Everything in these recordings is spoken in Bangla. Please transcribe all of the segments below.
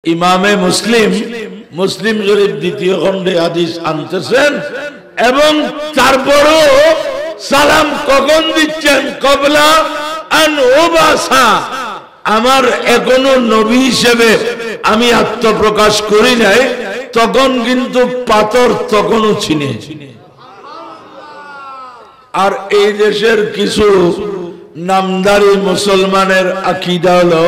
ইমামে মুসলিম মুসলিম শরীফ দ্বিতীয় খণ্ডে হাদিস আনতেছেন এবং তারপরও সালাম কখন দিচ্ছেন কবলা আন ওবাসা আমার এখনো নবী হিসেবে আমি আত্মপ্রকাশ করি নাই তখন কিন্তু পাথর তখনও চিনে। আর এই দেশের কিছু নামদারি মুসলমানের আকীদা হলো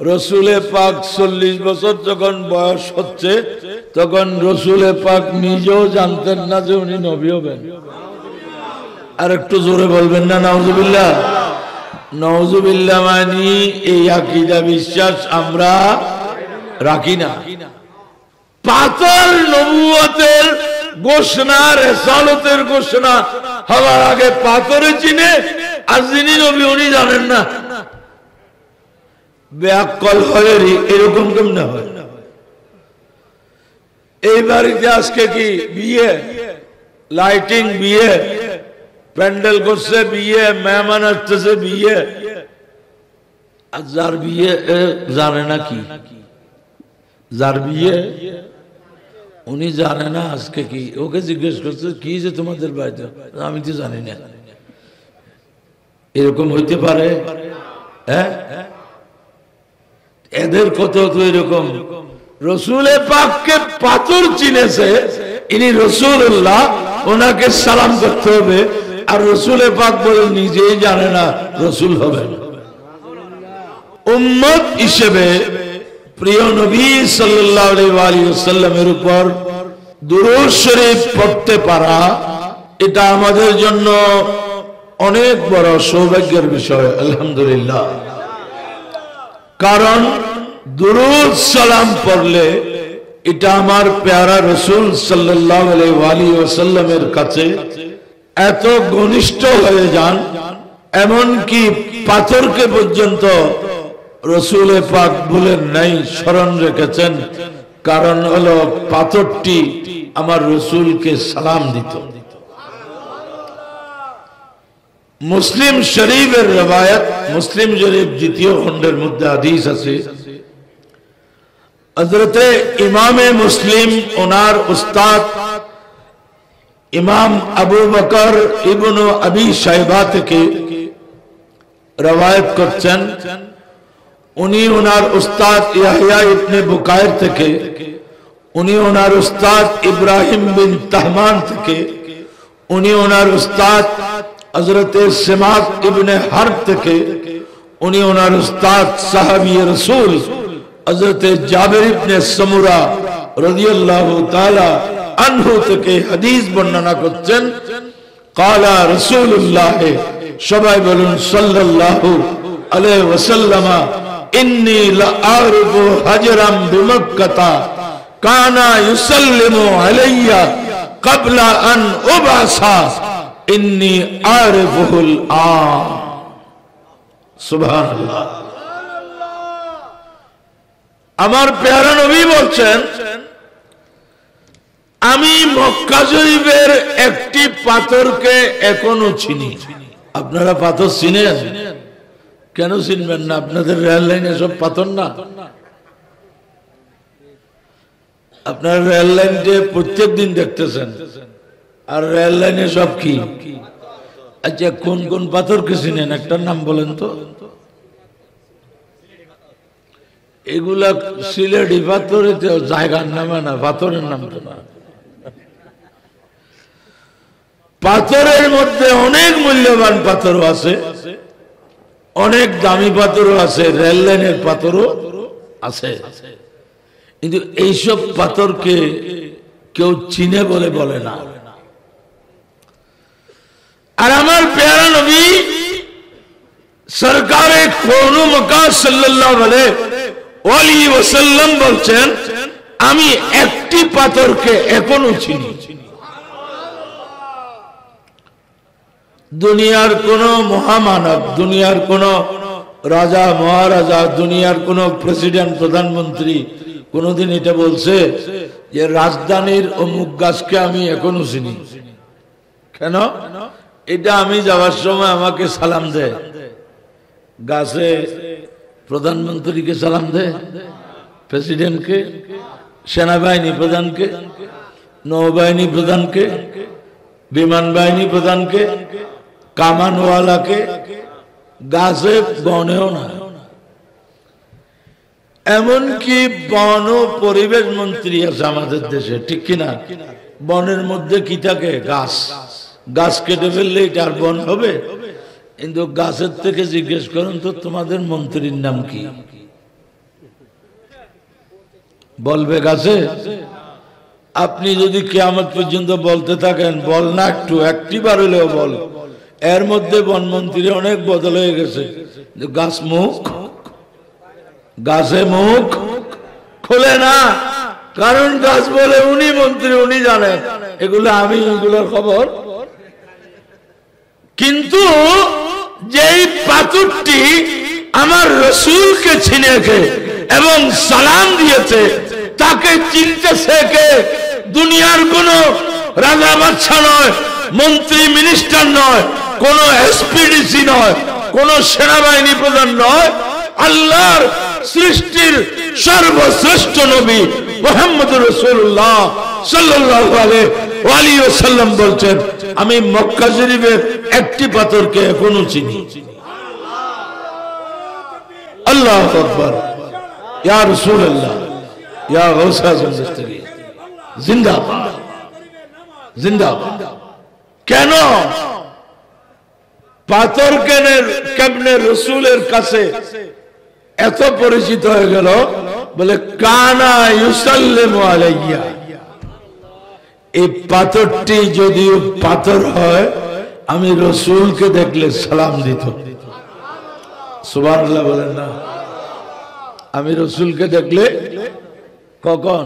রসুলে পাক 40 বছর যখন বয়স হচ্ছে তখন রসুলে পাক নিজেও জানতেন না যে উনি নবী হবেন। আর একটু জোরে বলবেন না নাউজুবিল্লাহ। নাউজুবিল্লাহ মানে এই আকীদা বিশ্বাস আমরা রাখি না। পাথর নবুয়তের ঘোষণা রিসালাতের ঘোষণা হওয়ার আগে পাথরে চিনে আর যিনি নবী উনি জানেন না। বেআক্কল হয়ে এরকম কেমনে হয়? এই বাড়িতে আজকে কি বিয়ে, লাইটিং বিয়ে, প্যান্ডেল করছে বিয়ে, মেহমান আসতেছে বিয়ে, আর যার বিয়ে জানে না কি, যার বিয়ে উনি জানে না আজকে কি, ওকে জিজ্ঞেস করছে কি যে তোমাদের বাড়িতে, আমি তো জানি না। এরকম হইতে পারে? হ্যাঁ, এদের কত তো এরকম। রসুলে পাককে পাথর চিনেছে, ইনি রসুল্লাহ, ওনাকে সালাম করতে হবে, আর রসুলে পাক বলে নিজেই জানে না রসুল হবে। উম্মত হিসেবে প্রিয় নবী সাল্লাল্লাহু আলাইহি ওয়াসাল্লামের উপর দুরূদ শরীফ পড়তে পারা এটা আমাদের জন্য অনেক বড় সৌভাগ্যের বিষয়, আলহামদুলিল্লাহ। কারণ দুরূদ সালাম পড়লে এটা আমার প্যারা রসুল সাল্লাল্লাহু আলাইহি ওয়াসাল্লামের কাছে এত ঘনিষ্ঠ হয়ে যান, এমনকি পাথরকে পর্যন্ত রসুলে পাক বলেন নাই, স্মরণ রেখেছেন। কারণ হলো পাথরটি আমার রসুলকে সালাম দিত। মুসলিম শরীফের রবায়াত, মুসলিম শরীফ দ্বিতীয় খণ্ডের মধ্যে হাদিস আছে, হযরতে ইমামে মুসলিম ওনার উস্তাদ ইমাম আবু বকর ইবনে আবি শাইবা থেকে রবায়াত করছেন। উনি ওনার উস্তাদ ইয়াহইয়া ইবনে বুকায়ের থেকে, উনি ওনার উস্তাদ ইব্রাহিম বিন তাহমান থেকে, উনি ওনার উস্তাদ হযরতে সিমাক ইবনে হারব থেকে, উনি ওনার উস্তাদ সাহাবী রাসূল হযরতে জাবির ইবনে সামুরা রাদিয়াল্লাহু তাআলা আনহু থেকে হাদিস বর্ণনা করছেন। ক্বালা রাসূলুল্লাহ, সবাই বলুন সাল্লাল্লাহু আলাইহি ওয়াসাল্লাম, ইন্নী লাআরিফু হাজরাম বিমক্কাতা কানা ইউসাল্লিমু আলাইয়া ক্বাবলা আন উবাসা ইন্নী আরিফুল আন। সুবহানাল্লাহ। আমার প্যারা নবী বলছেন, আমি মক্কা শরীফের একটি পাথরকে এখনো চিনি। আপনারা পাথর চিনেন? কেন চিনবেন না? আপনাদের রেল লাইনে সব পাথর না? আপনারা রেল লাইনে প্রত্যেক দিন দেখতেছেন, আর রেল লাইনে সব কি? আচ্ছা, কোন কোন পাথরকে চিনেন? একটা নাম বলেন তো। এগুলা সিলেটি পাথরে জায়গার নামে না, পাথরের নাম তো না। পাথরের মধ্যে অনেক মূল্যবান পাথরও আছে, অনেক দামি পাথরও আছে, রেল লাইনের পাথরও আছে, কিন্তু এইসব পাথরকে কেউ চিনে বলে বলে না। আর আমার প্যারা নবী সরকারে কোনু মক্কা সাল্লাল্লাহু আলাইহি ওয়াসাল্লাম বলছেন, আমি একটি পাথরকে এখনো চিনি। দুনিয়ার কোন মহামানব, দুনিয়ার কোন রাজা মহারাজা, দুনিয়ার কোন প্রেসিডেন্ট প্রধানমন্ত্রী কোনদিন এটা বলছে যে রাজধানীর অমুক গাছকে আমি এখনো চিনি? কেন? এটা আমি যাওয়ার সময় আমাকে সালাম দেয়, গাছে প্রধানমন্ত্রীকে সালাম দেয়, প্রেসিডেন্টকে, সেনাবাহিনী প্রধানকে, নৌবাহিনী প্রধানকে, বিমান বাহিনী প্রধানকে, কামানওয়ালাকে, গাছে বনেও না, এমনকি বন ও পরিবেশ মন্ত্রী আছে আমাদের দেশে, ঠিক কিনা? বনের মধ্যে কি থাকে? গাছ। গাছ কেটে ফেললে এটা আর বন হবে? কিন্তু গাছের থেকে জিজ্ঞেস করুন তো তোমাদের মন্ত্রীর নাম কি, বলবে গাছে? আপনি যদি কিয়ামত পর্যন্ত বলতে থাকেন, বল না একটি বার হলেও বল। এর মধ্যে বনমন্ত্রী অনেক বদল হয়ে গেছে, গাছ মুখ, গাছে মুখ খোলে না, কারণ গাছ বলে উনি মন্ত্রী, উনি জানেন এগুলো, আমি এগুলোর খবর। কিন্তু যেই পাথরটি আমার রসুলকে চিনেছে এবং সালাম দিয়েছে, তাকে চিনতেছে কে? দুনিয়ার কোন রাজা বাদশা নয়, মন্ত্রী মিনিস্টার নয়, কোন এসপিডিসি নয়, কোন সেনাবাহিনী প্রধান নয়, আল্লাহর সৃষ্টির সর্বশ্রেষ্ঠ নবী মুহাম্মদুর রাসূলুল্লাহ সাল্লাল্লাহু আলাইহি ওয়াসাল্লাম বলছেন, আমি মক্কা শরীফের একটি পাথরকে এখনো চিনি। আল্লাহু আকবার, ইয়া রাসূলুল্লাহ, ইয়া গাউসে আযম দস্তগীর, জিন্দাবাদ, জিন্দাবাদ। কেন পাথর কেমনে রসুলের কাছে এত পরিচিত হয়ে গেল? বলে কানা ইউসাল্লিমু আলাইয়া, এই পাথরটি যদিও পাথর হয়, আমি রসুলকে দেখলে সালাম দিত। সুবহানাল্লাহ বলেন না? আমি রসুলকে দেখলে, কখন?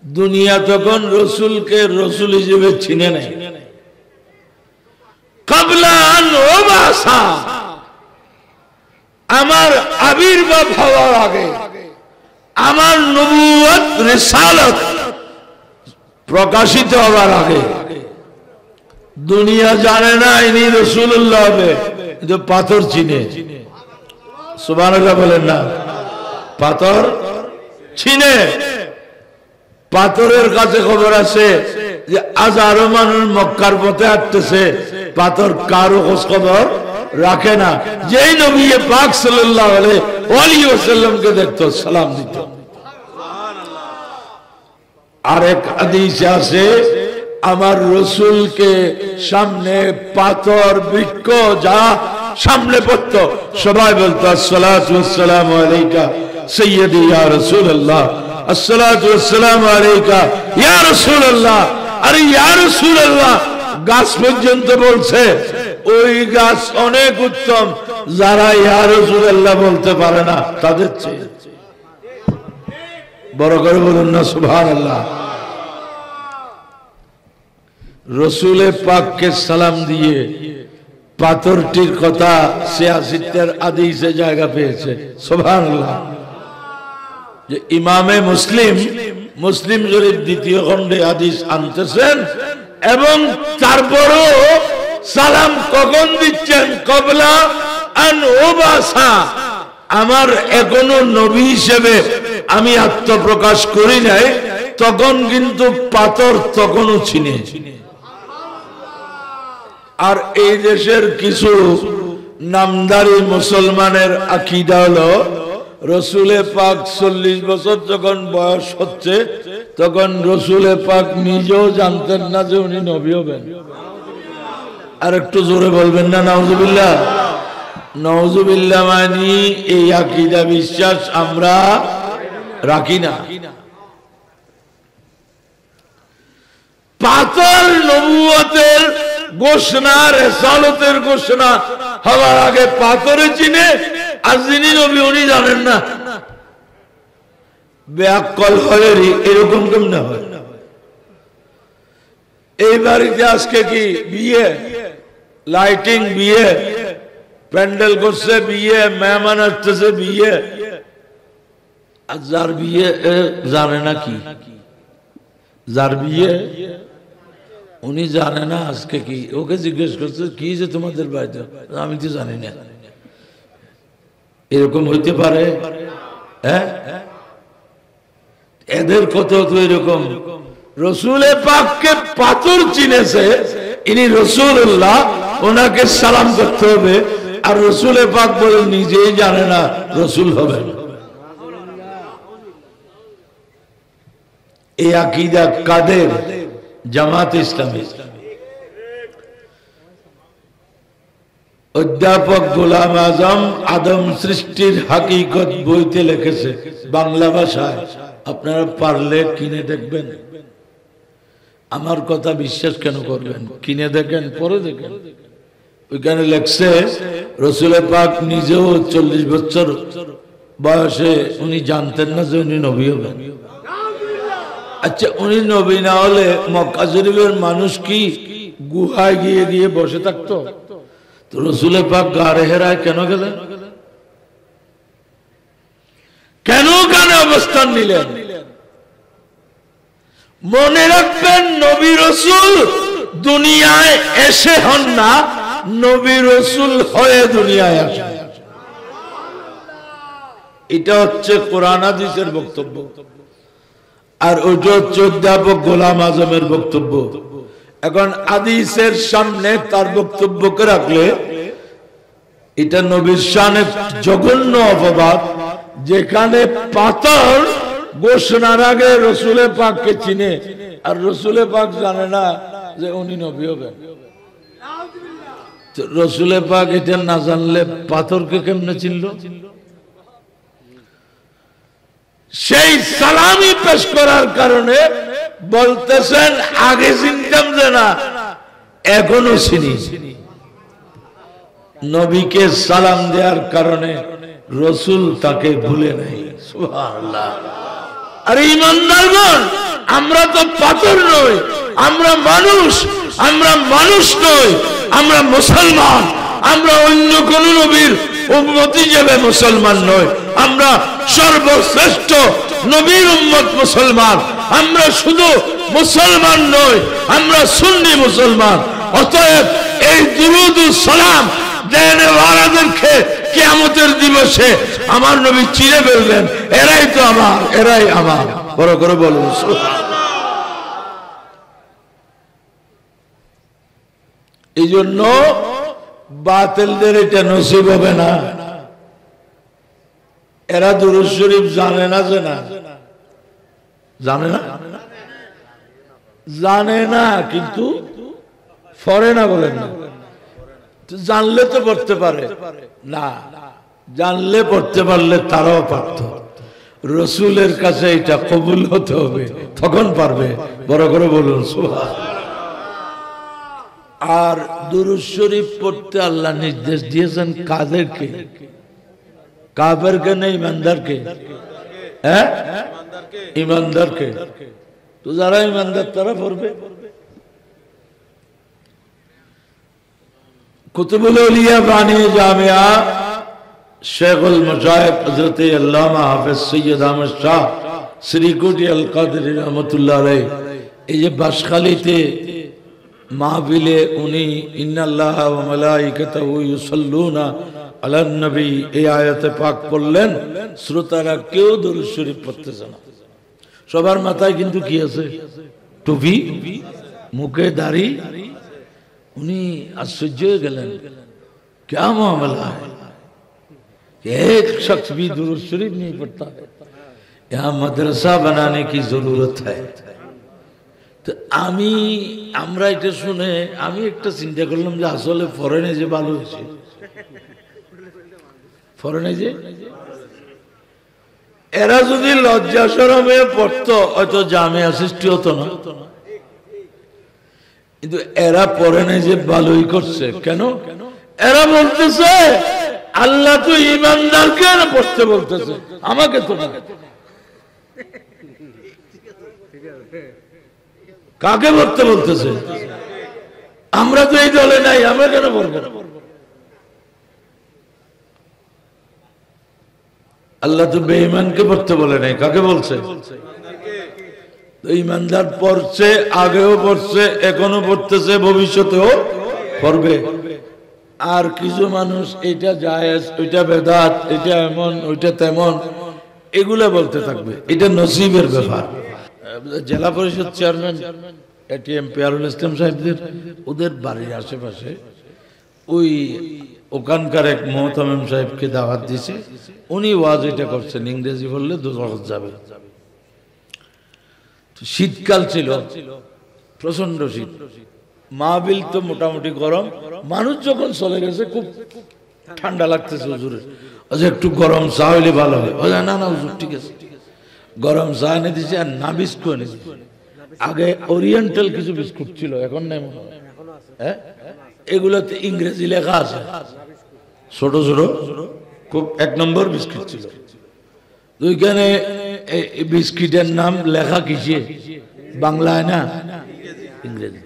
দুনিয়া তখন রসুলকে রসুল হিসেবে চিনে নেয়। কাবলান ও বাসা, আমার আবির্ভাব হওয়ার আগে, আমার নবুয়ত রিসালাত প্রকাশিত হওয়ার আগে দুনিয়া জানে না ইনি রাসূলুল্লাহ হবে, কিন্তু পাথর চিনে। সুবহানাল্লাহ বলেন না? পাথর চিনে। পাথরের কাছে খবর আছে যে হাজারো মানুষ মক্কার পথে হাঁটতেছে, পাথর কারো খোঁজ খবর রাখে না। যেই নবী পাক সাল্লাল্লাহু আলাইহি ওয়াসাল্লামকে দেখতো, সালাম দিত। আরেক হাদিসে আছে, আমার রসুলকে সামনে পাথর বৃক্ষ যা সামনে পড়তো, সবাই বলতো আসসালাতু ওয়াসসালামু আলাইকা সাইয়্যিদি ইয়া রাসূলুল্লাহ, আসসালাতু ওয়াসসালামু আলাইকা ইয়া রাসূলুল্লাহ। আরে ইয়া রাসূলুল্লাহ গাছ পর্যন্ত বলছে, ওই গাছ অনেক উত্তম, যারা ইয়া রাসূলুল্লাহ বলতে পারে না তাদের চেয়ে। বড় করে বলুন না সুবহানাল্লাহ। রসুলের পাককে সালাম দিয়ে পাথরটির কথা ৮৬ হাদিসে জায়গা পেয়েছে। সুবহানাল্লাহ। যে ইমামে মুসলিম শরীফ দ্বিতীয় খণ্ডে হাদিস আনতেছেন, এবং তারপরও সালাম কখন দিচ্ছেন? কবলা আন ওবাসা, আমার এখনো নবী হিসেবে আমি আত্মপ্রকাশ করি নাই, তখন কিন্তু পাথর তখনও চিনে। আর এই দেশের কিছু নামদারি মুসলমানের আকীদা হলো, রসুলে পাক ৪০ বছর যখন বয়স হচ্ছে, তখন রসুলে পাক নিজেও জানতেন না যে উনি নবী হবেন। আর একটু জোরে বলবেন না নাউজুবিল্লাহ? নাউজুবিল্লাহ মানি এই আকীদা বিশ্বাস আমরা রাখি না। পাথর নবুয়তের ঘোষণা, রিসালাতের ঘোষণা হওয়ার আগে পাথরে চিনে, আর যিনি নবী উনি জানেন না। বেআক্কল হয়ে এরকম কেমনে হয়? এই বাড়িতে আজকে কি বিয়ে, লাইটিং বিয়ে, প্যান্ডেল করছে বিয়ে, মেহমান আসতেছে বিয়ে, আর যার বিয়ে জানে না কি, যার বিয়ে উনি জানে না আজকে কি, ওকে জিজ্ঞেস করছে কি যে তোমাদের বাড়িতে, আমি তো জানি না। এরকম হইতে পারে? হ্যাঁ, এদের কত তো এরকম রসুলে পাককে পাথর চিনেছে, ইনি রসুল্লাহ, ওনাকে সালাম করতে হবে, আর রসুলে পাক বলে নিজেই জানে না রসুল হবে। এই আকীদা কাদের? জামাত ইসলামী। অধ্যাপক গোলাম আজম আদম সৃষ্টির হাকিকত বইতে লিখেছে বাংলা ভাষায়, আপনারা পারলে কিনে দেখবেন। আমার কথা বিশ্বাস কেন করবেন? কিনে দেখেন, পরে দেখেন। ওইখানে লেখছে রসুল পাক নিজেও 40 বছর বয়সে উনি জানতেন না যে উনি নবী হবেন। আচ্ছা, উনি নবী না হলে মক্কা শরীফের মানুষ কি গুহায় গিয়ে গিয়ে বসে থাকতো? তো রসুল পাক গারে হেরায় কেন গেলেন? কেন গানে অবস্থান নিলেন? মনে রাখবেন, নবী রসুল দুনিয়ায় এসে হন না, নবী রসুল হয়ে দুনিয়ায় আসেন। এটা হচ্ছে কোরআন হাদিসের বক্তব্য, আর ওইটা হচ্ছে অধ্যাপক গোলাম আজমের বক্তব্য। এখন হাদিসের সামনে তার বক্তব্যকে রাখলে এটা নবীর শানে জঘন্য অপবাদ, যেখানে পাথর ঘোষণার আগে রসুলে পাককে চিনে, আর রসুলে পাক জানে না যে উনি নবী হবেন। রসুলে পাক এটা না জানলে পাথরকে কেমনে চিনল? সেই সালামি পেশ করার কারণে বলতেছেন আগে চিনতাম যে না, এখনো চিনি। নবীকে সালাম দেওয়ার কারণে রসুল তাকে ভুলে নাই। সুবহানাল্লাহ। আরে ইমানদারগণ, আমরা তো পাথর নই, আমরা মানুষ। আমরা মানুষ নই, আমরা মুসলমান। আমরা অন্য কোন নবীর উম্মত হিসেবে মুসলমান নই, আমরা সর্বশ্রেষ্ঠ নবীর উম্মত মুসলমান। আমরা শুধু মুসলমান নই, আমরা সুন্নি মুসলমান। অতএব এই দুরূদ ও সালাম দেনওয়ালাদেরকে কিয়ামতের দিবসে আমার নবী চিনে ফেলবেন, এরাই তো আমার, এরাই আমার। বড় করে বলুন সুবহানাল্লাহ। এই জন্য বাতিলদের এটা নসিব হবে না। এরা দুরূদ শরীফ জানে না, যে না জানে না, জানে না, কিন্তু পড়ে না, বলেন না। জানলে তো পড়তে পারে না, জানলে পড়তে পারলে তারাও পারত। রসুলের কাছে এটা কবুল হতে হবে, তখন পারবে। বড় করে বলুন সুবহানাল্লাহ। আর দুরূদ শরীফ পড়তে আল্লাহ নির্দেশ দিয়েছেন কাদেরকে? কাফেরকে না ইমানদারকে? হ্যাঁ, ইমানদারকে। তো যারা ইমানদার তারা পড়বে। কুতুবুল আউলিয়া বানিয়ে জামিয়া শেখুল মুজাহিদ হযরত আল্লামা হাফেজ সৈয়দ আহমদ শাহ শ্রীকুটি আল কাদরি রহমাতুল্লাহ আলাইহি, এই যে বাসখালীতে মাহফিলে উনি ইন্নাল্লাহা ওয়া মালাইকাতাহু ইউসাল্লুনা আলান নবী এই আয়াতে পাক পড়লেন। শ্রোতারা কেউ দুরূদ শরীফ পড়তেছে না। সবার মাথায় কিন্তু কি আছে? টুপি, মুখে দাড়ি। উনি आश्चर्य हो गए, क्या मामला है? एक शख्स भी दुरूद शरीफ नहीं पढ़ता है, यहाँ मदरसा बनाने की जरूरत है। तो আমরা এটা শুনে আমি একটা চিন্তা করলাম যে আসলে ফরেনে যে ভালো হয়েছে, ফরেনে যে এরা যদি লজ্জা শরমে পড়তো হয়তো জামিয়া সৃষ্টি হতো না। কিন্তু এরা পড়ে নাই যে ভালোই করছে। কেন? এরা বলতেছে আল্লাহ তো ইমানদারকে পড়তে বলতেছে, আমাকে তো না। কাকে পড়তে বলতেছে? আমরা তো এই দলে নাই, আমরা কেন পড়বো? আল্লাহ তো বেঈমানকে পড়তে বলে নাই, কাকে বলছে? ইমানদার পড়ছে, আগেও পড়ছে, এখনো পড়তেছে, ভবিষ্যতেও পড়বে। আর কিছু মানুষ এটা জায়েজ, ওইটা বেদাত, এটা এমন, ওইটা তেমন, এগুলা বলতে থাকবে, এটা নসিবের ব্যাপার। জেলা পরিষদ চেয়ারম্যান এটিএম পেয়ারুল ইসলাম সাহেবদের ওদের বাড়ির আশেপাশে ওই ওখানকার এক মোহতামিম সাহেবকে দাওয়াত দিছে, উনি ওয়াজ এটা করছেন, ইংরেজি বললে দোজখ যাবে। শীতকাল ছিল, প্রচন্ড শীত, মাহফিল তো মোটামুটি গরম, মানুষ যখন চলে গেছে খুব ঠান্ডা লাগতেছে হুজুরের, একটু গরম চা হইলে ভালো হয়। না না হুজুর ঠিক আছে, গরম চা এনে দিছে আর না বিস্কুট এনে দিছে। আগে ওরিয়েন্টাল কিছু বিস্কুট ছিল, এখন নাই মনে হয়। হ্যাঁ, এগুলোতে ইংরেজি লেখা আছে, ছোট ছোট খুব 1 নম্বর বিস্কুট ছিল। ওইখানে বিস্কিটের নাম লেখা কিসে, বাংলায় না ইংরেজি।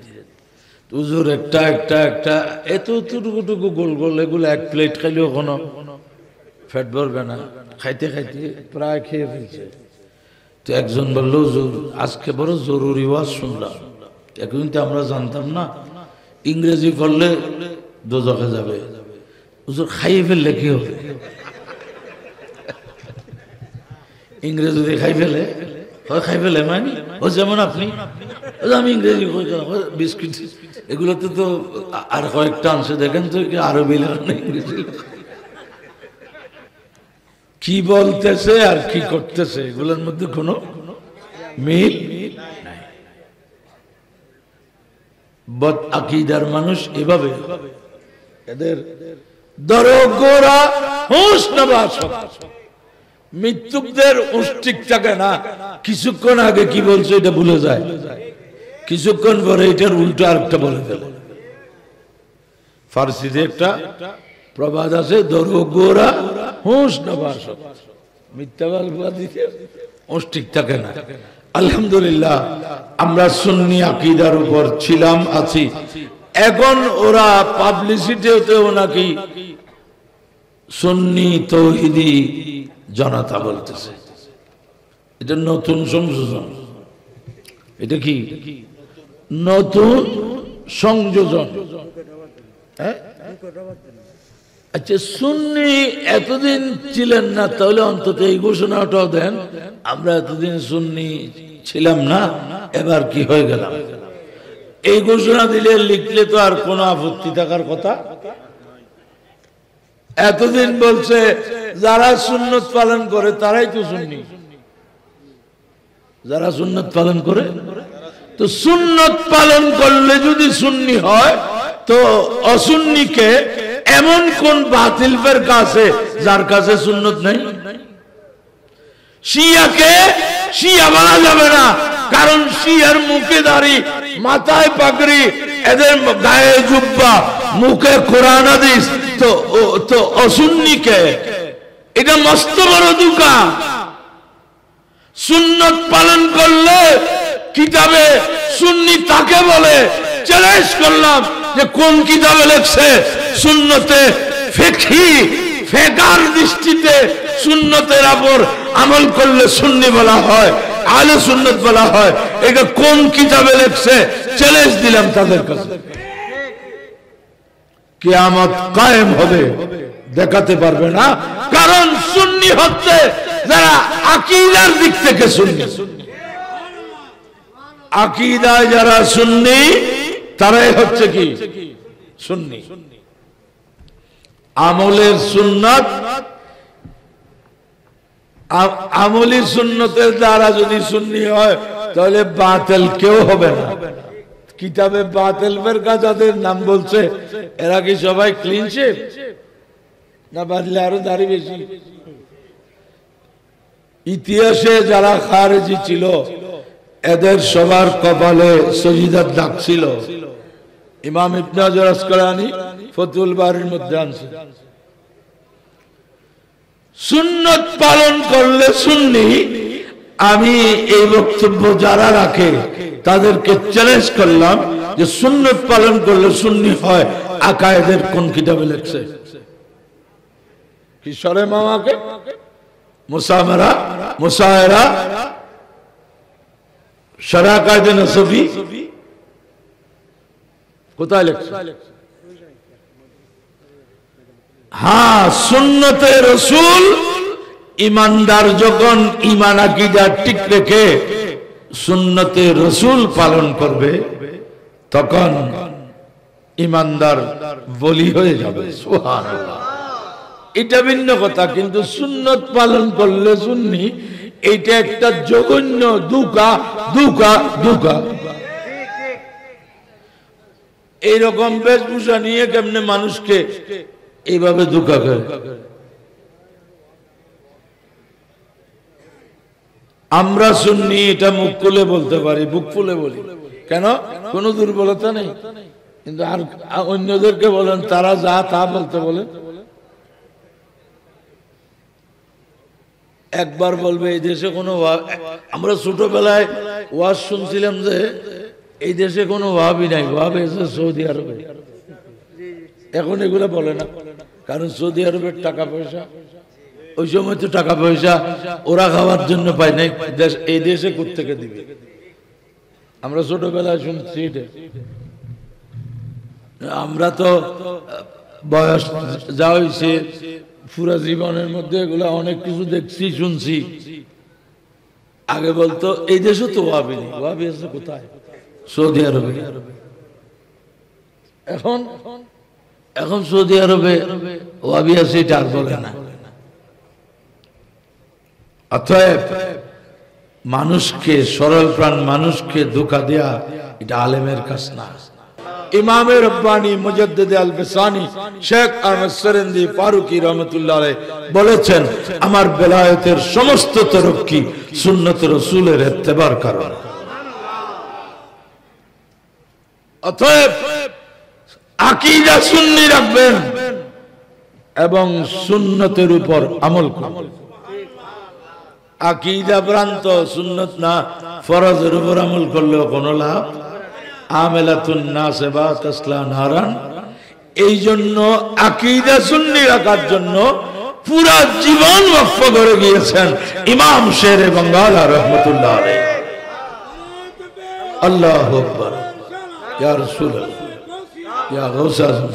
হুজুর একটা একটা একটা এত টুকু গোল গোল, এগুলো 1 প্লেট খাইলেও কোনো ফ্যাট ভরবে না। খাইতে খাইতে প্রায় খেয়ে ফেলছে। তো একজন বললো, হুজুর আজকে বড় জরুরি ওয়াজ শুনলাম, এখন তো আমরা জানতাম না ইংরেজি করলে দোজখে যাবে। হুজুর খাইয়ে ফেললে কি হবে? ইংরেজি খাই ফেলে, খাই ফেলে মানে ও যেমন আপনি, আমি ইংরেজি বিস্কিট এগুলোতে তো আর কয়েকটা অংশে দেখেন তো আরবি লেখা না ইংরেজি লেখা। কি বলতেছে আর কি করতেছে এগুলোর মধ্যে কোনো মিল নাই। বদ আকীদার মানুষ এভাবে, এদের দরগোরা হুঁশ নবাস, মৃত্যুকদের উষ্টিক থাকে না, কিছুক্ষণ আগে কি বলছে এটা ভুলে যায়, কিছুক্ষণ পরে এটার উল্টো আরেকটা বলে ফেলে। ফার্সিতে একটা প্রবাদ আছে, দরগোরা হুঁশ নবাস, মিথ্যাবাদীদের উষ্টিক থাকে না। আলহামদুলিল্লাহ আমরা সুন্নি আকীদার উপর ছিলাম, আছি। এখন ওরা পাবলিসিটিতেও নাকি সুন্নি তৌহিদি জনতা বলতেছে, এটা নতুন সংযোজন। এটা কি নতুন সংযোজন? আচ্ছা, সুন্নি এতদিন ছিলেন না, তাহলে অন্তত এই ঘোষণাটাও দেন, আমরা এতদিন সুন্নি ছিলাম না, এবার কি হয়ে গেলাম। এই ঘোষণা দিলে লিখলে তো আর কোনো আপত্তি থাকার কথা। এতদিন বলছে যারা সুন্নত পালন করে তারাই তো সুন্নি, যারা সুন্নত পালন করে। তো সুন্নত পালন করলে যদি সুন্নি হয়, তো অসুন্নিকে এমন কোন বাতিল ফিরকা আছে যার কাছে সুন্নত নেই? শিয়াকে শিয়া বলা যাবে না, কারণ শিয়ার মুখে দাড়ি, মাথায় পাগড়ি, এদের গায়ে জুব্বা, মুখে কোরআন হাদিস। তো অসুন্নিকে এটা মস্ত বড় দুকা। সুন্নত পালন করলে কিতাবে সুন্নি তাকে বলে। চ্যালেঞ্জ করলাম যে কোন কিতাবে লেখছে সুন্নতে ফেকার দৃষ্টিতে সুন্নতের উপর আমল করলে সুন্নি বলা হয়, আহলে সুন্নাত বলা হয়। এটা কোন কিতাবে লেখছে? চ্যালেঞ্জ দিলাম তাদের কাছে। কিয়ামত কায়েম হবে, দেখাতে পারবে না। কারণ সুন্নি হচ্ছে যারা আকীদার দিক থেকে সুন্নি, আকীদায় যারা সুন্নি তারাই হচ্ছে কি সুন্নি। আমলের সুন্নাত, আমলি সুন্নতের দ্বারা যদি সুন্নি হয়, তাহলে বাতিল কেউ হবে না। কিতাবে বাতিল ফিরকা যাদের নাম বলছে, এরা কি সবাই ক্লিন শেভ না বাদলে আরো দাড়ি বেশি? ইতিহাসে যারা খারেজি ছিল, এদের সবার কপালে সজিদার দাগ ছিল। ইমাম ইবনে হাজার আসকালানী ফতুল বারির মধ্যে আনছে, সুন্নত পালন করলে সুন্নি। আমি এই বক্তব্য যারা রাখে তাদেরকে চ্যালেঞ্জ করলাম যে সুন্নত পালন করলে সুন্নি হয়, আকায়েদের কোন কিতাবে লেখছে? কিশোরে মামাকে মুসামারা, মুসায়রা, শরা কায়দে নসফি কোথায় লেখছে? হ্যাঁ, সুন্নতে রসুল ইমানদার যখন ইমান আকীদা ঠিক রেখে সুন্নতে রসুল পালন করবে তখন ইমানদার বলি হয়ে যাবে। সুবহানাল্লাহ। এটা ভিন্ন কথা, কিন্তু সুন্নত পালন করলে সুন্নি, এটা একটা জঘন্য ধোঁকা ধোঁকা ধোঁকা। এইরকম বেশভূষা নিয়ে কেমনে মানুষকে এইভাবে ধোঁকা করে? আমরা সুন্নি এটা মুখ খুলে বলতে পারি, বুক ফুলে বলি, কেন? কোনো দুর্বলতা নেই। কিন্তু আর অন্যদেরকে বলেন, তারা যা তা বলতে বলেন। একবার বলবে এই দেশে কোনো, আমরা ছোটবেলায় ওয়াজ শুনছিলাম যে এই দেশে কোনো ওয়াহাবি নাই, ওয়াহাবি এসে সৌদি আরবে। এখন এগুলো বলে না, কারণ সৌদি আরবের টাকা পয়সা, ওই সময় তো টাকা পয়সা ওরা খাওয়ার জন্য পায় নাই, এই দেশে কোত্থেকে দিবে? আমরা ছোটবেলায় শুনছি এটা। আমরা তো বয়স যা হয়েছে, পুরা জীবনের মধ্যে এগুলা অনেক কিছু দেখছি, শুনছি। আগে বলতো এই দেশে তো ওয়াহাবি নেই, ওয়াহাবি আছে কোথায়? সৌদি আরবে। এখন সৌদি আরবে ওয়াহাবি আছে, এটা আর বলে না। অতএব মানুষকে, সরল প্রাণ মানুষকে ধোঁকা দেয়া এটা আলেমের কাজ না। ইমামে রব্বানি মুজাদ্দিদ আল-বিসানি শেখ আহমদ সরেন্দি ফারুকি রহমতুল্লাহ আলাইহি বলেছেন, আমার বেলায়েতের সমস্ত তরক্কি সুন্নত রাসূলের ইত্তেবার কারণে। অতএব আকীদা সুন্নি রাখবেন এবং সুন্নতের উপর আমল করবেন। আকীদা ভ্রান্ত, সুন্নত না, ফরজের উপর আমল করলেও কোনো লাভ। আমেলাতুন নাসিবা তাসলা নারান। এই জন্য আকীদা সুন্নি রাখার জন্য পুরা জীবন ওয়াকফ করে গিয়েছেন ইমাম শেরে বাঙ্গালা রহমাতুল্লাহ আলাইহি। আল্লাহু আকবার, ইয়া রাসূলুল্লাহ, ইয়া গাউস আযম।